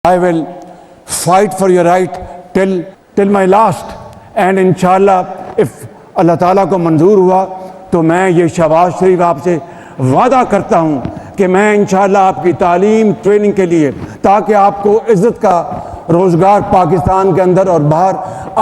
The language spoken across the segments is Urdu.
I will fight for your right till my last, and inshallah if اللہ تعالیٰ کو منظور ہوا تو میں یہ شہباز شریف آپ سے وعدہ کرتا ہوں کہ میں انشاءاللہ آپ کی تعلیم ٹریننگ کے لیے تاکہ آپ کو عزت کا روزگار پاکستان کے اندر اور باہر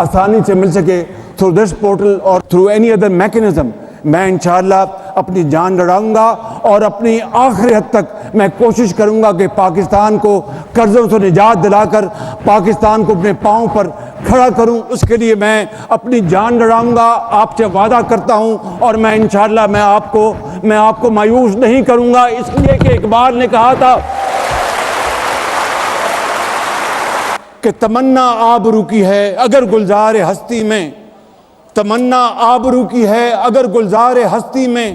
آسانی سے مل سکے تھرو دس پورٹل اور تھرو اینی ادر میکنزم، میں انشاءاللہ اپنی جان لڑاؤں گا اور اپنی آخری حد تک میں کوشش کروں گا کہ پاکستان کو قرضوں سے نجات دلا کر پاکستان کو اپنے پاؤں پر کھڑا کروں۔ اس کے لیے میں اپنی جان لڑاؤں گا، آپ سے وعدہ کرتا ہوں، اور میں انشاءاللہ میں آپ کو مایوس نہیں کروں گا، اس لیے کہ اقبال نے کہا تھا کہ تمنا آبرو کی ہے اگر گلزار ہستی میں، تمنا آبرو کی ہے اگر گلزار ہستی میں،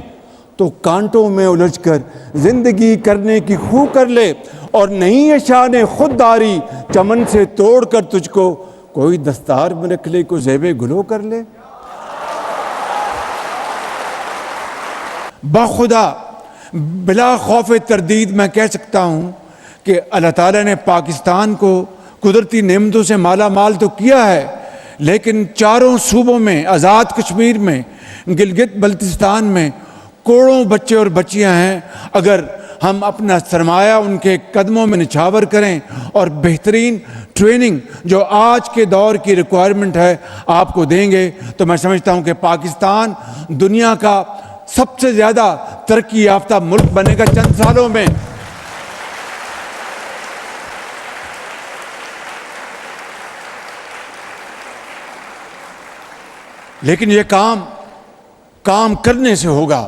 تو کانٹوں میں الجھ کر زندگی کرنے کی خو کر لے، اور نہیں ہے شان خودداری چمن سے توڑ کر تجھ کو کوئی دستار میں رکھ لے، کو زیب گلو کر لے۔ بخدا بلا خوف تردید میں کہہ سکتا ہوں کہ اللہ تعالیٰ نے پاکستان کو قدرتی نعمتوں سے مالا مال تو کیا ہے، لیکن چاروں صوبوں میں، آزاد کشمیر میں، گلگت بلتستان میں کروڑوں بچے اور بچیاں ہیں۔ اگر ہم اپنا سرمایہ ان کے قدموں میں نچھاور کریں اور بہترین ٹریننگ جو آج کے دور کی ریکوائرمنٹ ہے آپ کو دیں گے، تو میں سمجھتا ہوں کہ پاکستان دنیا کا سب سے زیادہ ترقی یافتہ ملک بنے گا چند سالوں میں۔ لیکن یہ کام کرنے سے ہوگا۔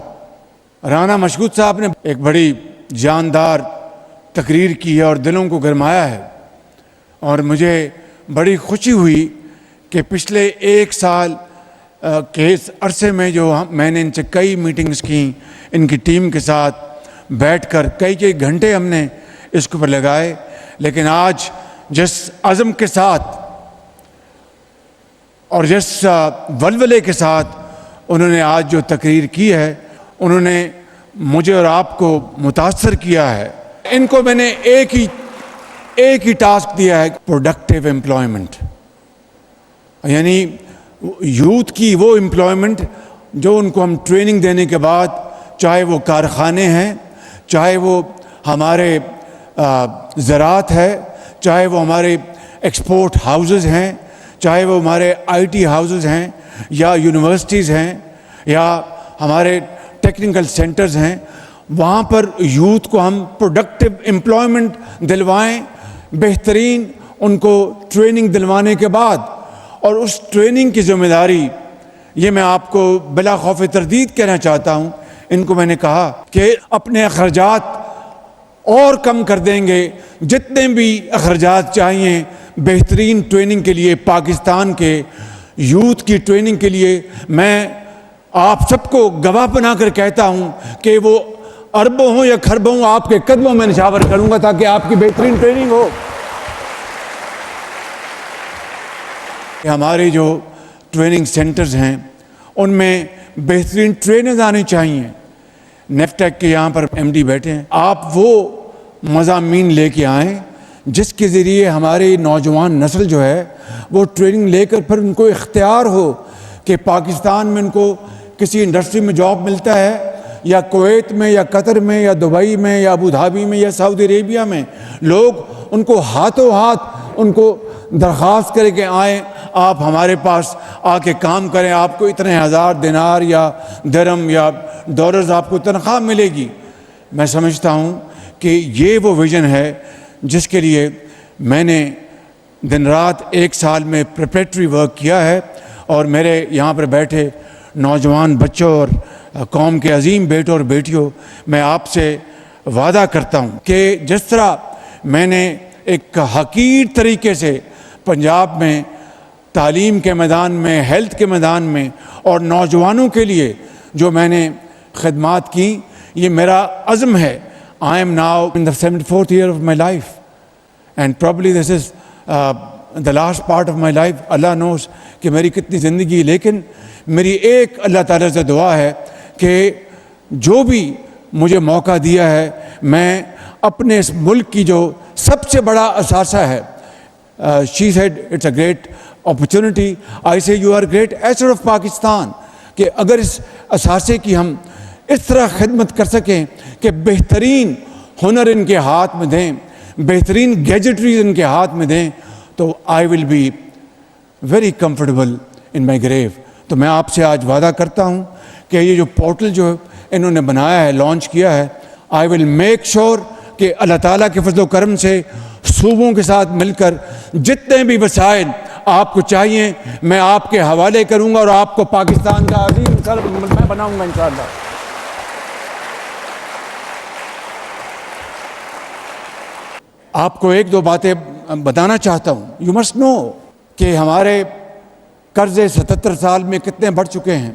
رانا مشکوت صاحب نے ایک بڑی جاندار تقریر کی ہے اور دلوں کو گرمایا ہے، اور مجھے بڑی خوشی ہوئی کہ پچھلے ایک سال کے اس عرصے میں جو میں نے ان سے کئی میٹنگز کی، ان کی ٹیم کے ساتھ بیٹھ کر کئی گھنٹے ہم نے اس کے اوپر لگائے، لیکن آج جس عزم کے ساتھ اور جس ولولے کے ساتھ انہوں نے آج جو تقریر کی ہے، انہوں نے مجھے اور آپ کو متاثر کیا ہے۔ ان کو میں نے ایک ہی ٹاسک دیا ہے، پروڈکٹیو امپلائمنٹ، یعنی یوتھ کی وہ امپلائمنٹ جو ان کو ہم ٹریننگ دینے کے بعد، چاہے وہ کارخانے ہیں، چاہے وہ ہمارے زراعت ہے، چاہے وہ ہمارے ایکسپورٹ ہاؤسز ہیں، چاہے وہ ہمارے آئی ٹی ہاؤسز ہیں، یا یونیورسٹیز ہیں، یا ہمارے ٹیکنیکل سینٹرز ہیں، وہاں پر یوتھ کو ہم پروڈکٹیو امپلائمنٹ دلوائیں، بہترین ان کو ٹریننگ دلوانے کے بعد، اور اس ٹریننگ کی ذمہ داری یہ میں آپ کو بلا خوف تردید کہنا چاہتا ہوں۔ ان کو میں نے کہا کہ اپنے اخراجات اور کم کر دیں گے، جتنے بھی اخراجات چاہیے بہترین ٹریننگ کے لیے، پاکستان کے یوتھ کی ٹریننگ کے لیے، میں آپ سب کو گواہ بنا کر کہتا ہوں کہ وہ اربوں ہوں یا کھربوں ہوں، آپ کے قدموں میں نچھاور کروں گا تاکہ آپ کی بہترین ٹریننگ ہو۔ ہمارے جو ٹریننگ سینٹرز ہیں ان میں بہترین ٹرینرز آنے چاہیے۔ نیفٹیک کے یہاں پر ایم ڈی بیٹھے ہیں، آپ وہ مضامین لے کے آئیں جس کے ذریعے ہماری نوجوان نسل جو ہے وہ ٹریننگ لے کر پھر ان کو اختیار ہو کہ پاکستان میں ان کو کسی انڈسٹری میں جاب ملتا ہے، یا کویت میں، یا قطر میں، یا دبئی میں، یا ابوظہبی میں، یا سعودی عربیہ میں، لوگ ان کو ہاتھوں ہاتھ ان کو درخواست کرے کہ آئیں، آپ ہمارے پاس آ کے کام کریں، آپ کو اتنے ہزار دینار یا درہم یا ڈالرز آپ کو تنخواہ ملے گی۔ میں سمجھتا ہوں کہ یہ وہ ویژن ہے جس کے لیے میں نے دن رات ایک سال میں پریپریٹری ورک کیا ہے، اور میرے یہاں پر بیٹھے نوجوان بچوں اور قوم کے عظیم بیٹوں اور بیٹیوں، میں آپ سے وعدہ کرتا ہوں کہ جس طرح میں نے ایک حقیر طریقے سے پنجاب میں تعلیم کے میدان میں، ہیلتھ کے میدان میں اور نوجوانوں کے لیے جو میں نے خدمات کی، یہ میرا عزم ہے۔ I am now in the 74th year of my life, and probably this is the last part of my life. Allah knows کہ میری کتنی زندگی، لیکن میری ایک اللہ تعالیٰ سے دعا ہے کہ جو بھی مجھے موقع دیا ہے، میں اپنے اس ملک کی جو سب سے بڑا اثاثہ ہے. She said it's a great opportunity. I say you are great asset of Pakistan. کہ اگر اس اثاثے کی ہم اس طرح خدمت کر سکیں کہ بہترین ہنر ان کے ہاتھ میں دیں, بہترین گیجٹریز ان کے ہاتھ میں دیں, تو I will be very comfortable in my grave. تو میں آپ سے آج وعدہ کرتا ہوں کہ یہ جو پورٹل جو انہوں نے بنایا ہے, لانچ کیا ہے, آئی ول میک شور کہ اللہ تعالیٰ کے فضل و کرم سے صوبوں کے ساتھ مل کر جتنے بھی وسائل آپ کو چاہیے میں آپ کے حوالے کروں گا, اور آپ کو پاکستان کا عظیم سر میں بناؤں گا انشاءاللہ. آپ کو ایک دو باتیں بتانا چاہتا ہوں. یو مسٹ نو کہ ہمارے قرضے 77 سال میں کتنے بڑھ چکے ہیں,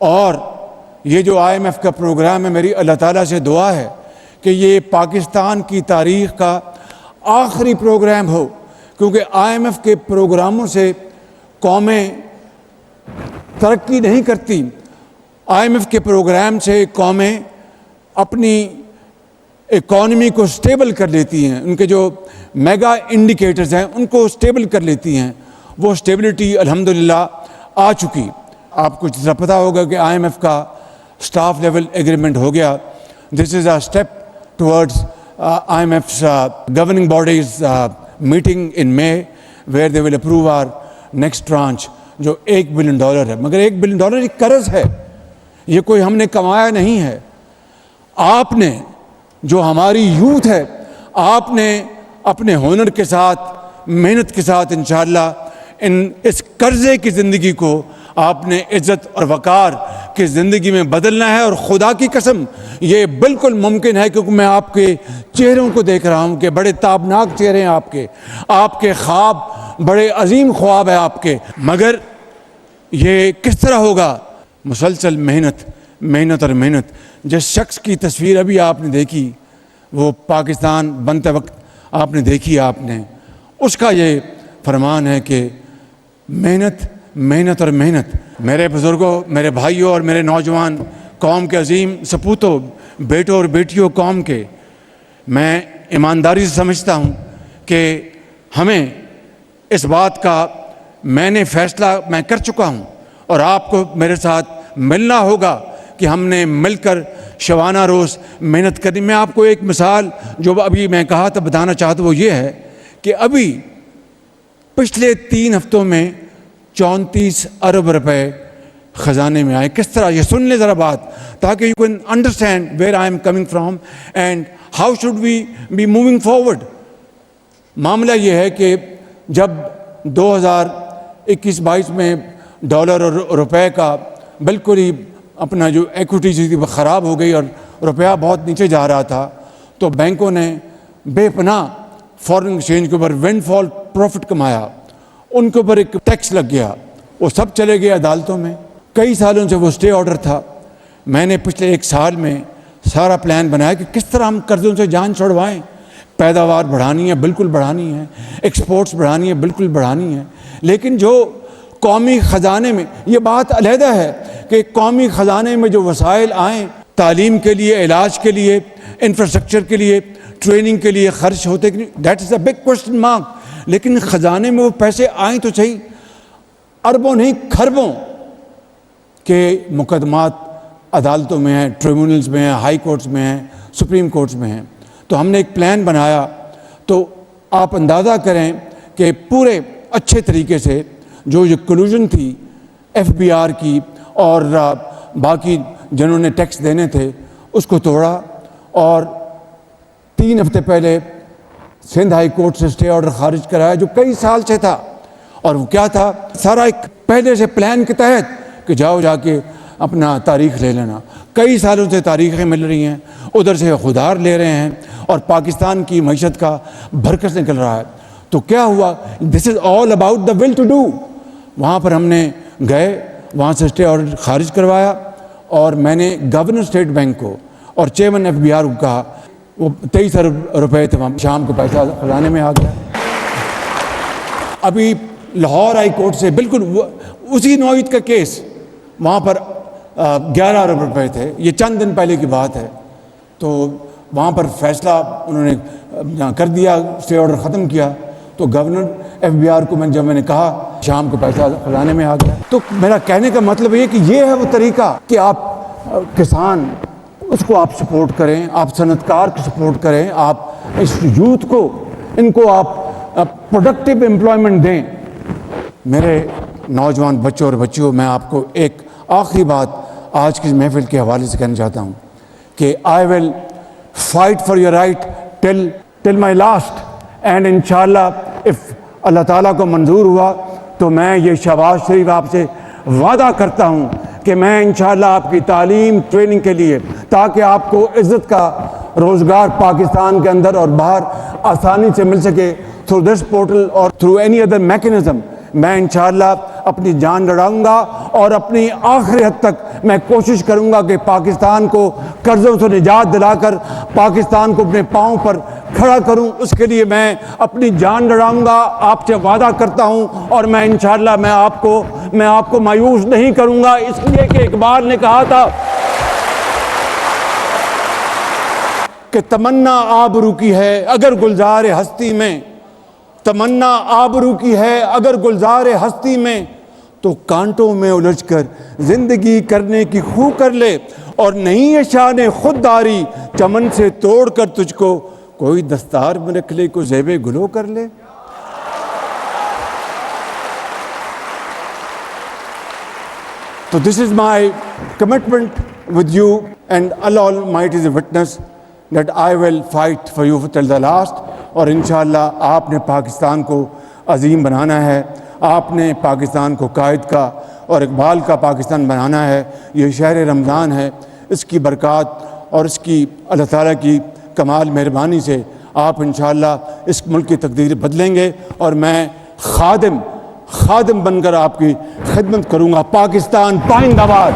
اور یہ جو IMF کا پروگرام ہے, میری اللہ تعالیٰ سے دعا ہے کہ یہ پاکستان کی تاریخ کا آخری پروگرام ہو, کیونکہ IMF کے پروگراموں سے قومیں ترقی نہیں کرتی. IMF کے پروگرام سے قومیں اپنی اکانومی کو سٹیبل کر لیتی ہیں, ان کے جو میگا انڈیکیٹرز ہیں ان کو سٹیبل کر لیتی ہیں. وہ سٹیبلٹی الحمدللہ آ چکی. آپ کو جس طرح پتہ ہوگا کہ IMF کا اسٹاف لیول ایگریمنٹ ہو گیا. This is a step towards IMF's governing bodies meeting in May where they will approve our next tranche جو $1 بلین ہے. مگر $1 بلین ایک قرض ہے, یہ کوئی ہم نے کمایا نہیں ہے. آپ نے جو ہماری یوتھ ہے, آپ نے اپنے ہنر کے ساتھ محنت کے ساتھ انشاءاللہ اس قرضے کی زندگی کو آپ نے عزت اور وقار کی زندگی میں بدلنا ہے. اور خدا کی قسم یہ بالکل ممکن ہے, کیونکہ میں آپ کے چہروں کو دیکھ رہا ہوں کہ بڑے تابناک چہرے ہیں آپ کے خواب بڑے عظیم خواب ہیں آپ کے. مگر یہ کس طرح ہوگا؟ مسلسل محنت اور محنت. جس شخص کی تصویر ابھی آپ نے دیکھی, وہ پاکستان بنتے وقت آپ نے دیکھی, آپ نے اس کا یہ فرمان ہے کہ محنت اور محنت. میرے بزرگوں, میرے بھائیوں اور میرے نوجوان قوم کے عظیم سپوتوں, بیٹوں اور بیٹیوں قوم کے, میں ایمانداری سے سمجھتا ہوں کہ ہمیں اس بات کا میں نے فیصلہ میں کر چکا ہوں, اور آپ کو میرے ساتھ ملنا ہوگا کہ ہم نے مل کر شبانہ روز محنت کرنی. میں آپ کو ایک مثال جو ابھی میں کہا تھا بتانا چاہتا ہوں, وہ یہ ہے کہ ابھی پچھلے 3 ہفتوں میں 34 ارب روپے خزانے میں آئے. کس طرح؟ یہ سن لیں ذرا بات, تاکہ you can understand where I am coming from and how should we be moving forward. معاملہ یہ ہے کہ جب 2021-22 میں ڈالر اور روپے کا بالکل ہی اپنا جو ایکوٹی تھی وہ خراب ہو گئی اور روپیہ بہت نیچے جا رہا تھا, تو بینکوں نے بے پناہ فارن ایکسچینج کے اوپر ونڈ فال پروفٹ کمایا. ان کے اوپر ایک ٹیکس لگ گیا, وہ سب چلے گئے عدالتوں میں. کئی سالوں سے وہ اسٹے آرڈر تھا. میں نے پچھلے 1 سال میں سارا پلان بنایا کہ کس طرح ہم قرضوں سے جان چھڑوائیں. پیداوار بڑھانی ہے, بالکل بڑھانی ہے, ایکسپورٹس بڑھانی ہے, بالکل بڑھانی ہے. لیکن جو قومی خزانے میں, یہ بات علیحدہ ہے کہ قومی خزانے میں جو وسائل آئیں تعلیم کے لیے, علاج کے لیے, انفراسٹرکچر کے لیے, ٹریننگ کے لیے خرچ ہوتے کہ نہیں, that is a big question mark. لیکن خزانے میں وہ پیسے آئیں تو صحیح, اربوں نہیں کھربوں کے مقدمات عدالتوں میں ہیں, ٹریبونلز میں ہیں, ہائی کورٹس میں ہیں, سپریم کورٹس میں ہیں. تو ہم نے ایک پلان بنایا. تو آپ اندازہ کریں کہ پورے اچھے طریقے سے جو یہ کلوژن تھی FBR کی اور باقی جنہوں نے ٹیکس دینے تھے اس کو توڑا, اور 3 ہفتے پہلے سندھ ہائی کورٹ سے اسٹے آرڈر خارج کرایا جو کئی سال سے تھا. اور وہ کیا تھا؟ سارا ایک پہلے سے پلان کے تحت کہ جاؤ جا کے اپنا تاریخ لے لینا. کئی سالوں سے تاریخیں مل رہی ہیں, ادھر سے خودار لے رہے ہیں, اور پاکستان کی معیشت کا بھرکس نکل رہا ہے. تو کیا ہوا؟ This is all about the will to do. وہاں پر ہم نے گئے, وہاں سے اسٹے آرڈر خارج کروایا, اور میں نے گورنر اسٹیٹ بینک کو اور چیئرمین FBR کو کہا. وہ 23 ارب روپے تھے, وہاں شام کو پیسہ خزانے میں آ گیا. ابھی لاہور ہائی کورٹ سے بالکل اسی نوعیت کا کیس, وہاں پر 11 ارب روپے تھے. یہ چند دن پہلے کی بات ہے. تو وہاں پر فیصلہ انہوں نے کر دیا، اسٹے آرڈر ختم کیا، تو گورنر FBR کو جب میں نے کہا شام کو پیسہ خزانے میں آ گیا۔ تو میرا کہنے کا مطلب یہ کہ یہ ہے وہ طریقہ کہ آپ کسان اس کو آپ سپورٹ کریں، آپ صنعت کار کو سپورٹ کریں، آپ اس یوتھ کو ان کو آپ پروڈکٹیو امپلائمنٹ دیں۔ میرے نوجوان بچوں اور بچیوں، میں آپ کو ایک آخری بات آج کی محفل کے حوالے سے کہنا چاہتا ہوں کہ I will fight for your right till my last, and انشاءاللہ اف اللہ تعالیٰ کو منظور ہوا تو میں یہ شہباز شریف آپ سے وعدہ کرتا ہوں کہ میں انشاءاللہ آپ کی تعلیم ٹریننگ کے لیے، تاکہ آپ کو عزت کا روزگار پاکستان کے اندر اور باہر آسانی سے مل سکے تھرو دس پورٹل اور تھرو اینی ادر میکنزم، میں انشاءاللہ اپنی جان لڑاؤں گا اور اپنی آخری حد تک میں کوشش کروں گا کہ پاکستان کو قرضوں سے نجات دلا کر پاکستان کو اپنے پاؤں پر کھڑا کروں۔ اس کے لیے میں اپنی جان لڑاؤں گا، آپ سے وعدہ کرتا ہوں، اور میں انشاءاللہ میں آپ کو مایوس نہیں کروں گا، اس لیے کہ اقبال نے کہا تھا کہ تمنا آبرو کی ہے اگر گلزار ہستی میں، تمنا آبرو کی ہے اگر گلزار ہستی میں، تو کانٹوں میں الجھ کر زندگی کرنے کی خو کر لے، اور نہیں ہے شان خودداری چمن سے توڑ کر تجھ کو کوئی دستار میں رکھ لے، کوئی زیب گلو کر لے۔ تو this is my commitment with you, and Allah Almighty is a witness that I will fight for you till the last۔ اور انشاءاللہ آپ نے پاکستان کو عظیم بنانا ہے، آپ نے پاکستان کو قائد کا اور اقبال کا پاکستان بنانا ہے۔ یہ شہر رمضان ہے، اس کی برکات اور اس کی اللہ تعالیٰ کی کمال مہربانی سے آپ انشاءاللہ اس ملک کی تقدیر بدلیں گے، اور میں خادم بن کر آپ کی خدمت کروں گا۔ پاکستان پائندہ باد۔